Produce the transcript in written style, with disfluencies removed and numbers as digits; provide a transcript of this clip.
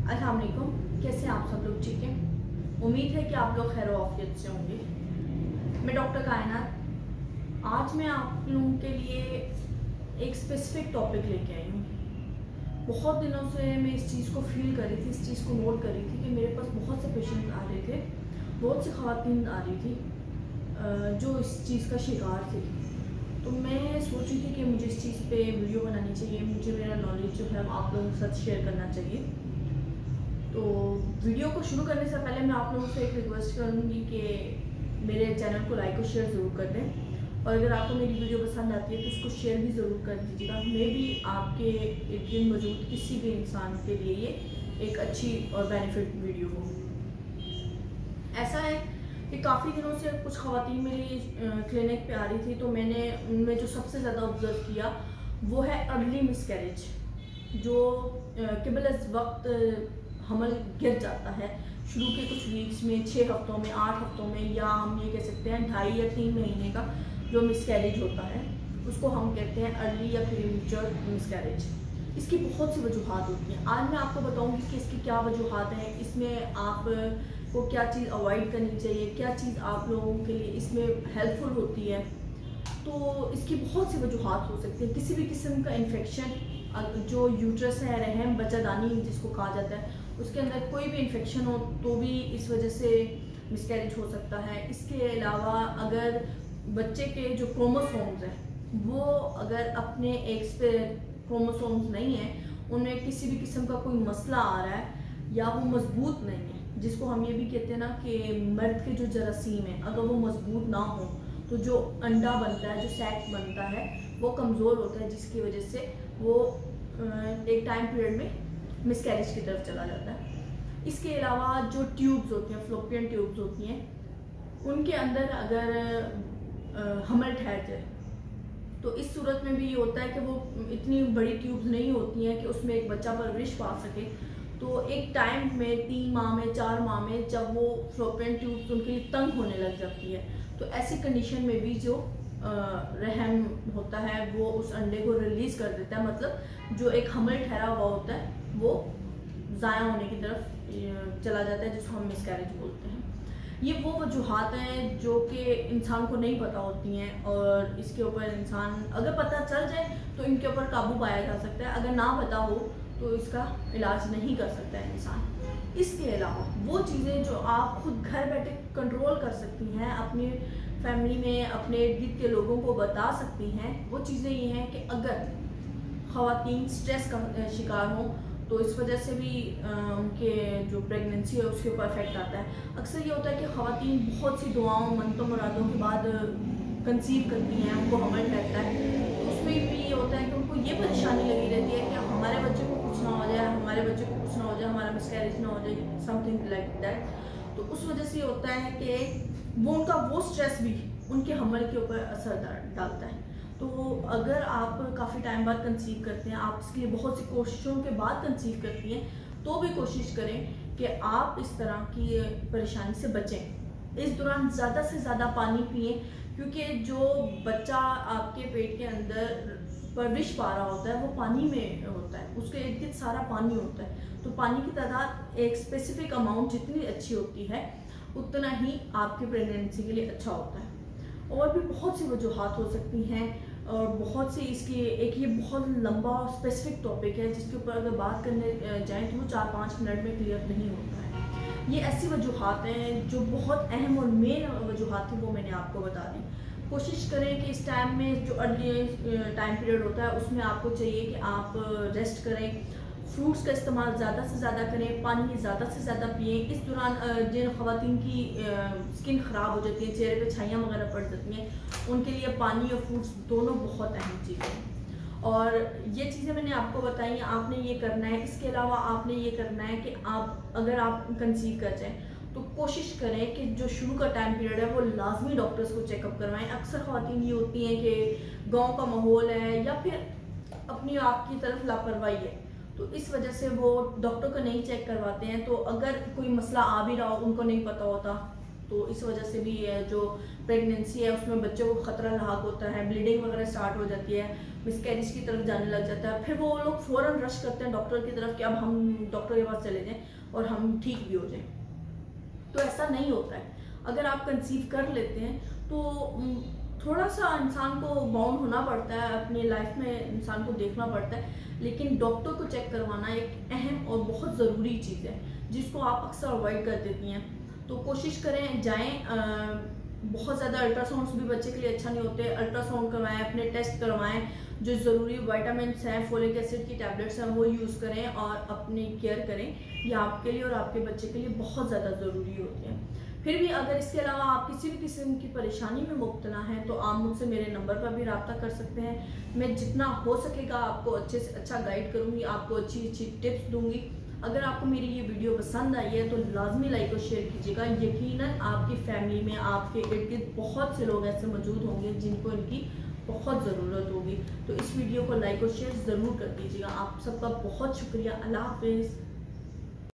अस्सलाम वालेकुम, कैसे हैं आप सब लोग? ठीक हैं। उम्मीद है कि आप लोग खैर आफियत से होंगे। मैं डॉक्टर कायनात आज मैं आप लोगों के लिए एक स्पेसिफिक टॉपिक लेके आई हूँ। बहुत दिनों से मैं इस चीज़ को फील कर रही थी, इस चीज़ को नोट कर रही थी कि मेरे पास बहुत से पेशेंट आ रहे थे, बहुत सी ख़वातीन आ रही थी जो इस चीज़ का शिकार थी। तो मैं सोच रही थी कि मुझे इस चीज़ पे वीडियो बनानी चाहिए, मुझे मेरा नॉलेज जो है आप लोगों के साथ शेयर करना चाहिए। तो वीडियो को शुरू करने से पहले मैं आप लोगों से एक रिक्वेस्ट करूँगी कि मेरे चैनल को लाइक और शेयर ज़रूर कर दें, और अगर आपको मेरी वीडियो पसंद आती है तो उसको शेयर भी ज़रूर कर दीजिएगा। मे भी आपके इर्द गिर्द मौजूद किसी भी इंसान के लिए ये एक अच्छी और बेनिफिट वीडियो हो। ऐसा है कि काफ़ी दिनों से कुछ ख़वातीन मेरी क्लिनिक पे आ रही थी, तो मैंने उनमें जो सबसे ज़्यादा ऑब्ज़र्व किया वो है अर्ली मिसकैरेज, जो क़िबल वक्त हमल गिर जाता है। शुरू के कुछ वीक्स में 6 हफ्तों में, 8 हफ्तों में, या हम ये कह सकते हैं 2.5 या 3 महीने का जो मिसकैरेज होता है उसको हम कहते हैं अर्ली या प्रीमेच्योर मिसकैरेज। इसकी बहुत सी वजूहात होती हैं। आज मैं आपको बताऊंगी कि इसकी क्या वजूहात हैं, इसमें आप को क्या चीज़ अवॉइड करनी चाहिए, क्या चीज़ आप लोगों के लिए इसमें हेल्पफुल होती है। तो इसकी बहुत सी वजूहात हो सकती हैं। किसी भी किस्म का इन्फेक्शन, जो यूट्रस है, रहम, बच्चादानी जिसको कहा जाता है, उसके अंदर कोई भी इन्फेक्शन हो तो भी इस वजह से मिसकैरेज हो सकता है। इसके अलावा अगर बच्चे के जो क्रोमोसोम्स हैं वो अगर अपने एक्स पे क्रोमोसोम्स नहीं है, उनमें किसी भी किस्म का कोई मसला आ रहा है या वो मजबूत नहीं है, जिसको हम ये भी कहते हैं ना कि मर्द के जो जरासीम है अगर वो मजबूत ना हो तो जो अंडा बनता है, जो सैक बनता है, वो कमज़ोर होता है, जिसकी वजह से वो एक टाइम पीरियड में मिसकैरेज की तरफ चला जाता है। इसके अलावा जो ट्यूब्स होती हैं, फ्लोपियन ट्यूब्स होती हैं, उनके अंदर अगर हमल ठहर जाए तो इस सूरत में भी ये होता है कि वो इतनी बड़ी ट्यूब्स नहीं होती हैं कि उसमें एक बच्चा परवरिश पा सके। तो एक टाइम में 3 माह में, 4 माह में जब वो फ्लोपियन ट्यूब्स उनके लिए तंग होने लग जाती है, तो ऐसी कंडीशन में भी जो रहम होता है वो उस अंडे को रिलीज़ कर देता है। मतलब जो एक हमल ठहरा हुआ होता है वो ज़ाया होने की तरफ चला जाता है, जिसको हम मिसकैरेज बोलते हैं। ये वो वजूहात हैं जो कि इंसान को नहीं पता होती हैं, और इसके ऊपर इंसान अगर पता चल जाए तो इनके ऊपर काबू पाया जा सकता है, अगर ना पता हो तो इसका इलाज नहीं कर सकता है इंसान। इसके अलावा वो चीज़ें जो आप खुद घर बैठे कंट्रोल कर सकती हैं, अपनी फैमिली में अपने इर्द गिर्द के लोगों को बता सकती हैं, वो चीज़ें ये हैं कि अगर ख़वातीन स्ट्रेस का शिकार हों तो इस वजह से भी उनके जो प्रेगनेंसी है उसके ऊपर इफेक्ट आता है। अक्सर ये होता है कि ख़वातीन बहुत सी दुआओं, मनतों, मुरादों के बाद कंसीव करती हैं, उनको हमल रहता है, तो उसमें भी ये होता है कि उनको ये परेशानी लगी रहती है कि हमारे बच्चे को कुछ ना हो जाए, हमारे बच्चे को कुछ ना हो जाए, हमारा मिसकैरेज ना हो जाए, समथिंग लाइक दैट। तो उस वजह से ये होता है कि वो उनका वो स्ट्रेस भी उनके हमल के ऊपर असर डालता है। तो अगर आप काफ़ी टाइम बाद कंसीव करते हैं, आप इसके लिए बहुत सी कोशिशों के बाद कंसीव करती हैं, तो भी कोशिश करें कि आप इस तरह की परेशानी से बचें। इस दौरान ज़्यादा से ज़्यादा पानी पिएं, क्योंकि जो बच्चा आपके पेट के अंदर परवरिश पा रहा होता है वो पानी में होता है, उसके इर्द गिर्द सारा पानी होता है। तो पानी की तादाद एक स्पेसिफिक अमाउंट जितनी अच्छी होती है उतना ही आपकी प्रेगनेंसी के लिए अच्छा होता है। और भी बहुत सी वजूहात हो सकती हैं, और बहुत सी इसकी एक ये बहुत लंबा और स्पेसिफिक टॉपिक है जिसके ऊपर अगर बात करने जाएँ तो वो 4-5 मिनट में क्लियर नहीं होता है। ये ऐसी वजूहात हैं जो बहुत अहम और मेन वजूहात थी, वो मैंने आपको बता दी। कोशिश करें कि इस टाइम में जो अर्ली टाइम पीरियड होता है उसमें आपको चाहिए कि आप रेस्ट करें, फ्रूट्स का इस्तेमाल ज़्यादा से ज़्यादा करें, पानी ज़्यादा से ज़्यादा पिएँ। इस दौरान जिन ख़वातीन की स्किन ख़राब हो जाती है, चेहरे पे छाइयाँ वगैरह पड़ जाती हैं, उनके लिए पानी और फ्रूट्स दोनों बहुत अहम चीज़ें हैं। और ये चीज़ें मैंने आपको बताई हैं, आपने ये करना है। इसके अलावा आपने ये करना है कि आप अगर आप कंसीव कर जाएँ तो कोशिश करें कि जो शुरू का टाइम पीरियड है वो लाजमी डॉक्टर्स को चेकअप करवाएं। अक्सर ख़वातीन ये होती हैं कि गाँव का माहौल है या फिर अपनी आप की तरफ लापरवाही है, तो इस वजह से वो डॉक्टर को नहीं चेक करवाते हैं। तो अगर कोई मसला आ भी रहा हो, उनको नहीं पता होता, तो तो इस वजह से भी जो प्रेगनेंसी है उसमें बच्चों को खतरा लाक होता है, ब्लीडिंग वगैरह स्टार्ट हो जाती है, मिसकैरेज की तरफ जाने लग जाता है। फिर वो लोग फ़ौरन रश करते हैं डॉक्टर की तरफ कि अब हम डॉक्टर के पास चले जाएं और हम ठीक भी हो जाएं। तो ऐसा नहीं होता है। अगर आप कंसीव कर लेते हैं तो थोड़ा सा इंसान को बाउंड होना पड़ता है, अपनी लाइफ में इंसान को देखना पड़ता है, लेकिन डॉक्टर को चेक करवाना एक अहम और बहुत ज़रूरी चीज़ है जिसको आप अक्सर अवॉइड कर देती हैं। तो कोशिश करें जाएं। बहुत ज़्यादा अल्ट्रासाउंड्स भी बच्चे के लिए अच्छा नहीं होते। अल्ट्रासाउंड करवाएं, अपने टेस्ट करवाएं, जो ज़रूरी विटामिन्स हैं, फोलिक एसिड की टैबलेट्स हैं वो यूज़ करें और अपनी केयर करें। ये आपके लिए और आपके बच्चे के लिए बहुत ज़्यादा ज़रूरी होती है। फिर भी अगर इसके अलावा आप किसी भी किस्म की परेशानी में मुब्तला हैं तो आप मुझसे मेरे नंबर पर भी रब्ता कर सकते हैं। मैं जितना हो सकेगा आपको अच्छे से अच्छा गाइड करूँगी, आपको अच्छी अच्छी टिप्स दूँगी। अगर आपको मेरी ये वीडियो पसंद आई है तो लाजमी लाइक और शेयर कीजिएगा। यकीनन आपकी फैमिली में आपके इर्द गिर्द बहुत से लोग ऐसे मौजूद होंगे जिनको इनकी बहुत ज़रूरत होगी। तो इस वीडियो को लाइक और शेयर ज़रूर कर दीजिएगा। आप सबका बहुत शुक्रिया। अल्लाह हाफिज़।